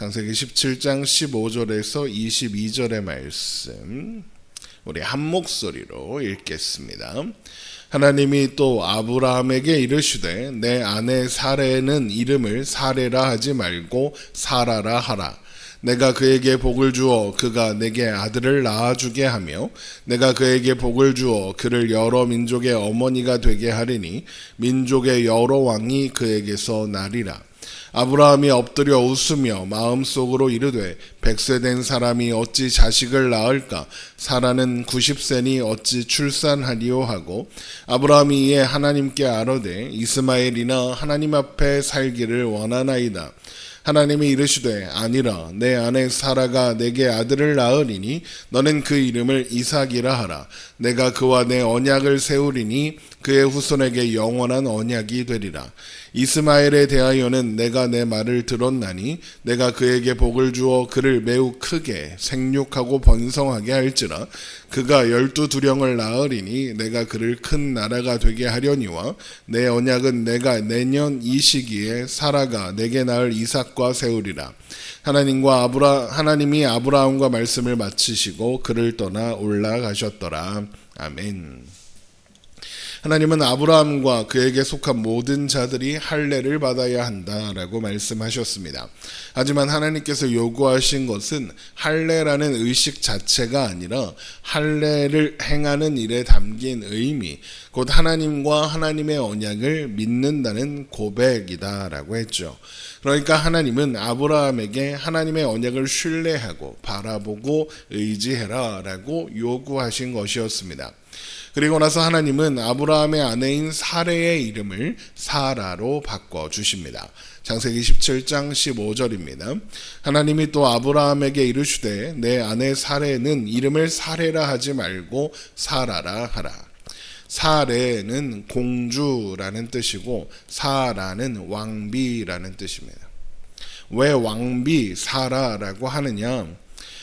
창세기 17장 15절에서 22절의 말씀 우리 한 목소리로 읽겠습니다. 하나님이 또 아브라함에게 이르시되 내 아내 사레는 이름을 사레라 하지 말고 사라라 하라. 내가 그에게 복을 주어 그가 내게 아들을 낳아주게 하며 내가 그에게 복을 주어 그를 여러 민족의 어머니가 되게 하리니 민족의 여러 왕이 그에게서 나리라. 아브라함이 엎드려 웃으며 마음속으로 이르되 100세 된 사람이 어찌 자식을 낳을까? 사라는 90세니 어찌 출산하리요 하고 아브라함이 이에 하나님께 아뢰되 이스마엘이나 하나님 앞에 살기를 원하나이다. 하나님이 이르시되 아니라 내 아내 사라가 내게 아들을 낳으리니 너는 그 이름을 이삭이라 하라. 내가 그와 내 언약을 세우리니 그의 후손에게 영원한 언약이 되리라. 이스마엘에 대하여는 내가 내 말을 들었나니 내가 그에게 복을 주어 그를 매우 크게 생육하고 번성하게 할지라. 그가 12두령을 낳으리니 내가 그를 큰 나라가 되게 하려니와 내 언약은 내가 내년 이 시기에 사라가 내게 낳을 이삭과 세우리라. 하나님이 아브라함과 말씀을 마치시고 그를 떠나 올라가셨더라. 아멘. 하나님은 아브라함과 그에게 속한 모든 자들이 할례를 받아야 한다라고 말씀하셨습니다. 하지만 하나님께서 요구하신 것은 할례라는 의식 자체가 아니라 할례를 행하는 일에 담긴 의미, 곧 하나님과 하나님의 언약을 믿는다는 고백이다라고 했죠. 그러니까 하나님은 아브라함에게 하나님의 언약을 신뢰하고 바라보고 의지해라라고 요구하신 것이었습니다. 그리고 나서 하나님은 아브라함의 아내인 사레의 이름을 사라로 바꿔주십니다. 창세기 17장 15절입니다. 하나님이 또 아브라함에게 이르시되 내 아내 사레는 이름을 사레라 하지 말고 사라라 하라. 사레는 공주라는 뜻이고 사라는 왕비라는 뜻입니다. 왜 왕비 사라라고 하느냐?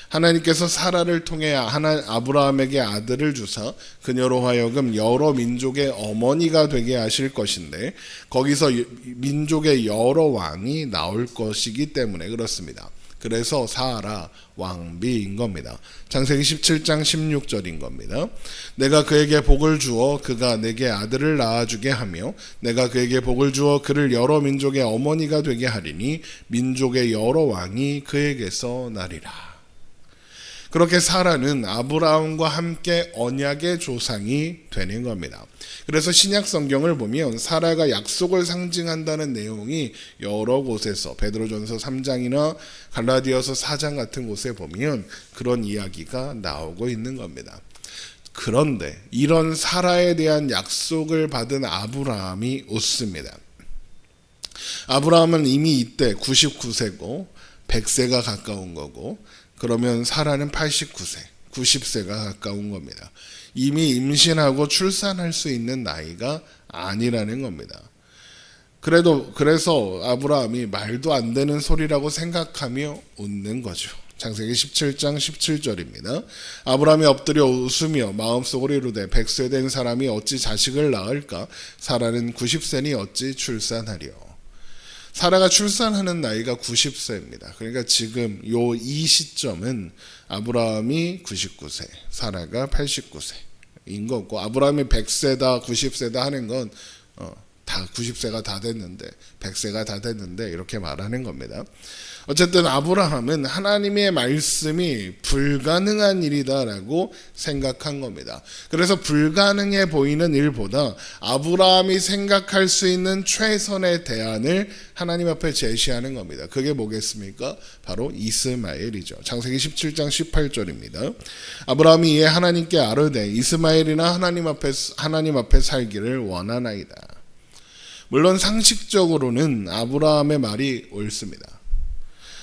하나님께서 사라를 통해 아브라함에게 아들을 주사 그녀로 하여금 여러 민족의 어머니가 되게 하실 것인데 거기서 민족의 여러 왕이 나올 것이기 때문에 그렇습니다. 그래서 사라 왕비인 겁니다. 창세기 17장 16절인 겁니다. 내가 그에게 복을 주어 그가 내게 아들을 낳아주게 하며 내가 그에게 복을 주어 그를 여러 민족의 어머니가 되게 하리니 민족의 여러 왕이 그에게서 나리라. 그렇게 사라는 아브라함과 함께 언약의 조상이 되는 겁니다. 그래서 신약 성경을 보면 사라가 약속을 상징한다는 내용이 여러 곳에서 베드로전서 3장이나 갈라디아서 4장 같은 곳에 보면 그런 이야기가 나오고 있는 겁니다. 그런데 이런 사라에 대한 약속을 받은 아브라함이 웃습니다. 아브라함은 이미 이때 99세고 100세가 가까운 거고 그러면 사라는 89세, 90세가 가까운 겁니다. 이미 임신하고 출산할 수 있는 나이가 아니라는 겁니다. 그래서 아브라함이 말도 안 되는 소리라고 생각하며 웃는 거죠. 창세기 17장 17절입니다. 아브라함이 엎드려 웃으며 마음속으로 이르되 100세 된 사람이 어찌 자식을 낳을까? 사라는 90세니 어찌 출산하리요. 사라가 출산하는 나이가 90세입니다. 그러니까 지금 이 시점은 아브라함이 99세, 사라가 89세인 거고 아브라함이 100세다, 90세다 하는 건 다 90세가 다 됐는데 100세가 다 됐는데 이렇게 말하는 겁니다. 어쨌든 아브라함은 하나님의 말씀이 불가능한 일이다라고 생각한 겁니다. 그래서 불가능해 보이는 일보다 아브라함이 생각할 수 있는 최선의 대안을 하나님 앞에 제시하는 겁니다. 그게 뭐겠습니까? 바로 이스마엘이죠. 창세기 17장 18절입니다. 아브라함이 이에 하나님께 아뢰되 이스마엘이나 하나님 앞에 살기를 원하나이다. 물론 상식적으로는 아브라함의 말이 옳습니다.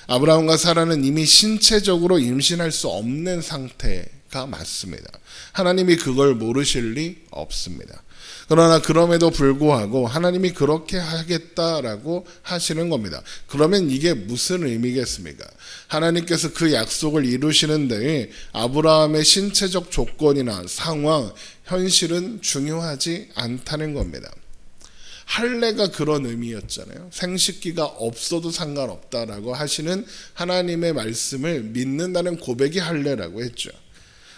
아브라함과 사라는 이미 신체적으로 임신할 수 없는 상태가 맞습니다. 하나님이 그걸 모르실 리 없습니다. 그러나 그럼에도 불구하고 하나님이 그렇게 하겠다라고 하시는 겁니다. 그러면 이게 무슨 의미겠습니까? 하나님께서 그 약속을 이루시는 데에 아브라함의 신체적 조건이나 상황, 현실은 중요하지 않다는 겁니다. 할례가 그런 의미였잖아요. 생식기가 없어도 상관없다라고 하시는 하나님의 말씀을 믿는다는 고백이 할례라고 했죠.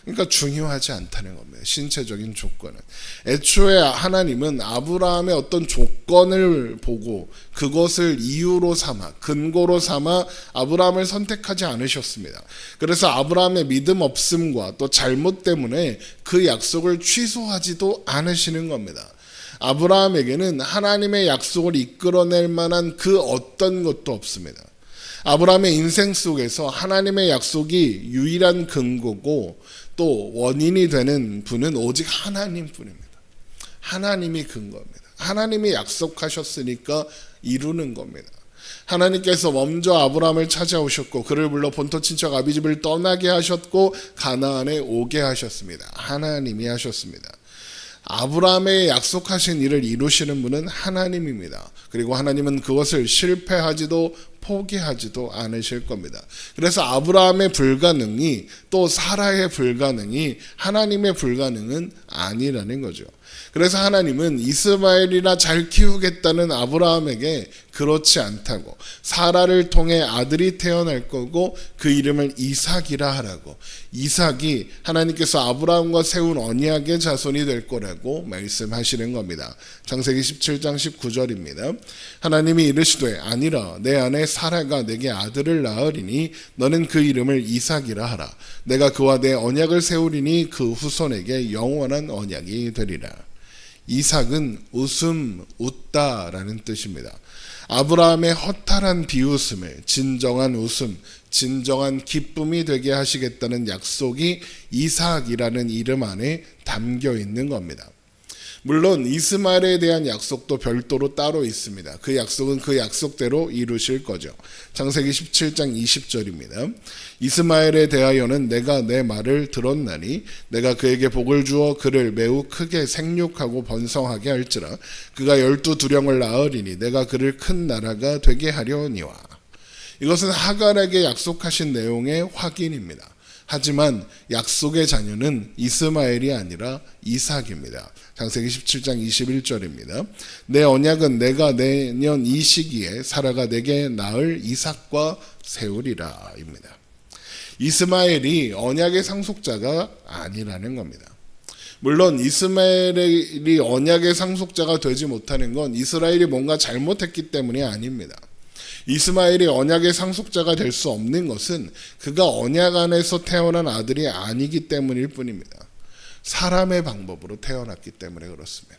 그러니까 중요하지 않다는 겁니다. 신체적인 조건은. 애초에 하나님은 아브라함의 어떤 조건을 보고 그것을 이유로 삼아, 근거로 삼아 아브라함을 선택하지 않으셨습니다. 그래서 아브라함의 믿음 없음과 또 잘못 때문에 그 약속을 취소하지도 않으시는 겁니다. 아브라함에게는 하나님의 약속을 이끌어낼 만한 그 어떤 것도 없습니다. 아브라함의 인생 속에서 하나님의 약속이 유일한 근거고 또 원인이 되는 분은 오직 하나님뿐입니다. 하나님이 근거입니다. 하나님이 약속하셨으니까 이루는 겁니다. 하나님께서 먼저 아브라함을 찾아오셨고 그를 불러 본토 친척 아비집을 떠나게 하셨고 가나안에 오게 하셨습니다. 하나님이 하셨습니다. 아브라함의 약속하신 일을 이루시는 분은 하나님입니다. 그리고 하나님은 그것을 실패하지도 포기하지도 않으실 겁니다. 그래서 아브라함의 불가능이 또 사라의 불가능이 하나님의 불가능은 아니라는 거죠. 그래서 하나님은 이스마엘이나 잘 키우겠다는 아브라함에게 그렇지 않다고 사라를 통해 아들이 태어날 거고 그 이름을 이삭이라 하라고 이삭이 하나님께서 아브라함과 세운 언약의 자손이 될 거라고 말씀하시는 겁니다. 창세기 17장 19절입니다. 하나님이 이르시되 아니라 내 아내 사라가 내게 아들을 낳으리니 너는 그 이름을 이삭이라 하라. 내가 그와 내 언약을 세우리니 그 후손에게 영원한 언약이 되리라. 이삭은 웃다라는 뜻입니다. 아브라함의 허탈한 비웃음을 진정한 웃음, 진정한 기쁨이 되게 하시겠다는 약속이 이삭이라는 이름 안에 담겨 있는 겁니다. 물론 이스마엘에 대한 약속도 별도로 따로 있습니다. 그 약속은 그 약속대로 이루실 거죠. 창세기 17장 20절입니다. 이스마엘에 대하여는 내가 내 말을 들었나니 내가 그에게 복을 주어 그를 매우 크게 생육하고 번성하게 할지라 그가 12두령을 낳으리니 내가 그를 큰 나라가 되게 하려니와. 이것은 하갈에게 약속하신 내용의 확인입니다. 하지만 약속의 자녀는 이스마엘이 아니라 이삭입니다. 창세기 17장 21절입니다. 내 언약은 내가 내년 이 시기에 사라가 내게 낳을 이삭과 세우리라 입니다. 이스마엘이 언약의 상속자가 아니라는 겁니다. 물론 이스마엘이 언약의 상속자가 되지 못하는 건 이스라엘이 뭔가 잘못했기 때문이 아닙니다. 이스마엘이 언약의 상속자가 될 수 없는 것은 그가 언약 안에서 태어난 아들이 아니기 때문일 뿐입니다. 사람의 방법으로 태어났기 때문에 그렇습니다.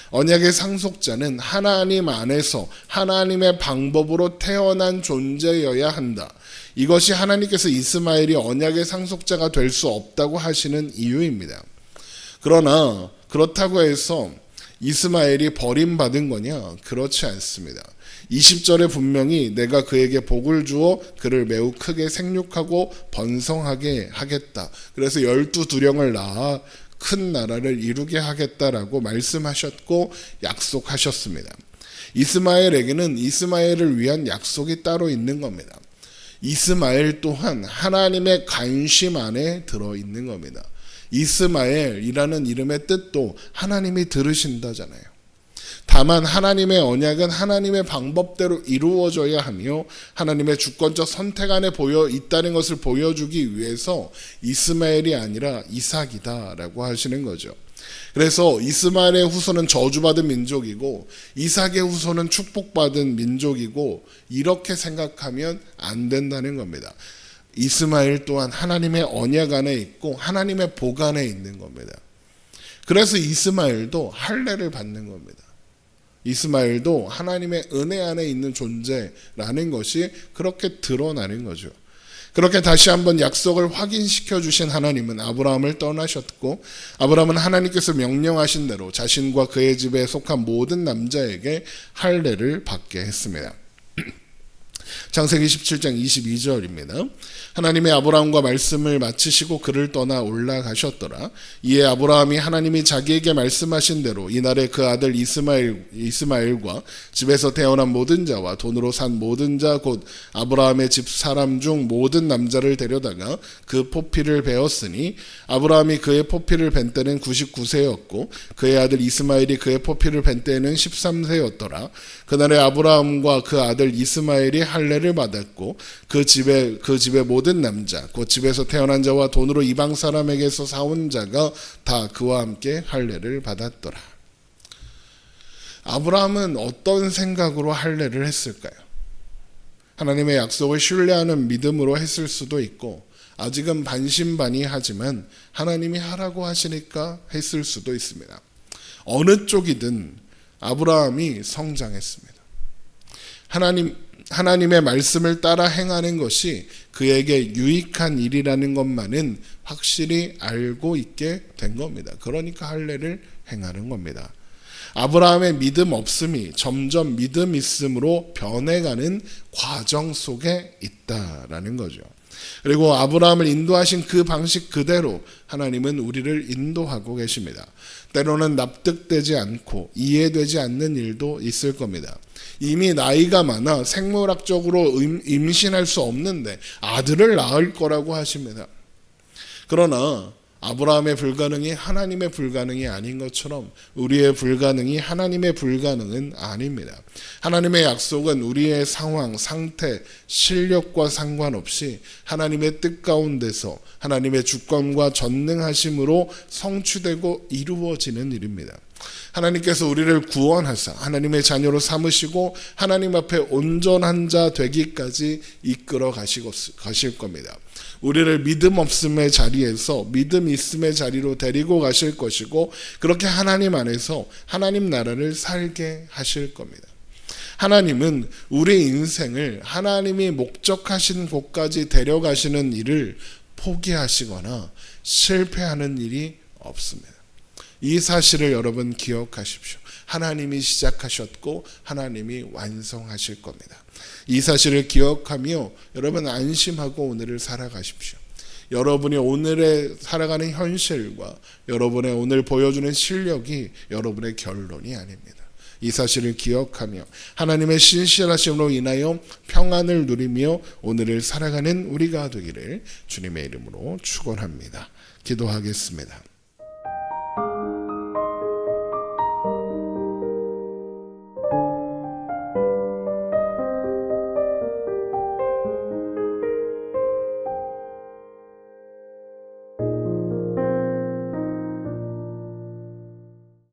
언약의 상속자는 하나님 안에서 하나님의 방법으로 태어난 존재여야 한다. 이것이 하나님께서 이스마엘이 언약의 상속자가 될 수 없다고 하시는 이유입니다. 그러나 그렇다고 해서 이스마엘이 버림받은 거냐? 그렇지 않습니다. 20절에 분명히 내가 그에게 복을 주어 그를 매우 크게 생육하고 번성하게 하겠다. 그래서 12두령을 낳아 큰 나라를 이루게 하겠다라고 말씀하셨고 약속하셨습니다. 이스마엘에게는 이스마엘을 위한 약속이 따로 있는 겁니다. 이스마엘 또한 하나님의 관심 안에 들어있는 겁니다. 이스마엘이라는 이름의 뜻도 하나님이 들으신다잖아요. 다만 하나님의 언약은 하나님의 방법대로 이루어져야 하며 하나님의 주권적 선택 안에 보여 있다는 것을 보여주기 위해서 이스마엘이 아니라 이삭이다라고 하시는 거죠. 그래서 이스마엘의 후손은 저주받은 민족이고 이삭의 후손은 축복받은 민족이고 이렇게 생각하면 안 된다는 겁니다. 이스마엘 또한 하나님의 언약 안에 있고 하나님의 복 안에 있는 겁니다. 그래서 이스마엘도 할례를 받는 겁니다. 이스마엘도 하나님의 은혜 안에 있는 존재라는 것이 그렇게 드러나는 거죠. 그렇게 다시 한번 약속을 확인시켜 주신 하나님은 아브라함을 떠나셨고 아브라함은 하나님께서 명령하신 대로 자신과 그의 집에 속한 모든 남자에게 할례를 받게 했습니다. 창세기 17장 22절입니다. 하나님의 아브라함과 말씀을 마치시고 그를 떠나 올라가셨더라. 이에 아브라함이 하나님이 자기에게 말씀하신 대로 이날에 그 아들 이스마엘과 집에서 태어난 모든 자와 돈으로 산 모든 자 곧 아브라함의 집 사람 중 모든 남자를 데려다가 그 포피를 베었으니 아브라함이 그의 포피를 벤 때는 99세였고 그의 아들 이스마엘이 그의 포피를 벤 때는 13세였더라. 그날에 아브라함과 그 아들 이스마엘이 할례를 받았고 그 집의 모든 남자 곧 집에서 태어난 자와 돈으로 이방 사람에게서 사온 자가 다 그와 함께 할례를 받았더라. 아브라함은 어떤 생각으로 할례를 했을까요? 하나님의 약속을 신뢰하는 믿음으로 했을 수도 있고 아직은 반신반의하지만 하나님이 하라고 하시니까 했을 수도 있습니다. 어느 쪽이든 아브라함이 성장했습니다. 하나님의 말씀을 따라 행하는 것이 그에게 유익한 일이라는 것만은 확실히 알고 있게 된 겁니다. 그러니까 할례를 행하는 겁니다. 아브라함의 믿음 없음이 점점 믿음 있음으로 변해가는 과정 속에 있다라는 거죠. 그리고 아브라함을 인도하신 그 방식 그대로 하나님은 우리를 인도하고 계십니다. 때로는 납득되지 않고 이해되지 않는 일도 있을 겁니다. 이미 나이가 많아 생물학적으로 임신할 수 없는데 아들을 낳을 거라고 하십니다. 그러나 아브라함의 불가능이 하나님의 불가능이 아닌 것처럼 우리의 불가능이 하나님의 불가능은 아닙니다. 하나님의 약속은 우리의 상황, 상태, 실력과 상관없이 하나님의 뜻 가운데서 하나님의 주권과 전능하심으로 성취되고 이루어지는 일입니다. 하나님께서 우리를 구원하사 하나님의 자녀로 삼으시고 하나님 앞에 온전한 자 되기까지 이끌어 가실 겁니다. 우리를 믿음 없음의 자리에서 믿음 있음의 자리로 데리고 가실 것이고 그렇게 하나님 안에서 하나님 나라를 살게 하실 겁니다. 하나님은 우리 인생을 하나님이 목적하신 곳까지 데려가시는 일을 포기하시거나 실패하는 일이 없습니다. 이 사실을 여러분 기억하십시오. 하나님이 시작하셨고 하나님이 완성하실 겁니다. 이 사실을 기억하며 여러분 안심하고 오늘을 살아가십시오. 여러분이 오늘에 살아가는 현실과 여러분의 오늘 보여주는 실력이 여러분의 결론이 아닙니다. 이 사실을 기억하며 하나님의 신실하심으로 인하여 평안을 누리며 오늘을 살아가는 우리가 되기를 주님의 이름으로 축원합니다. 기도하겠습니다.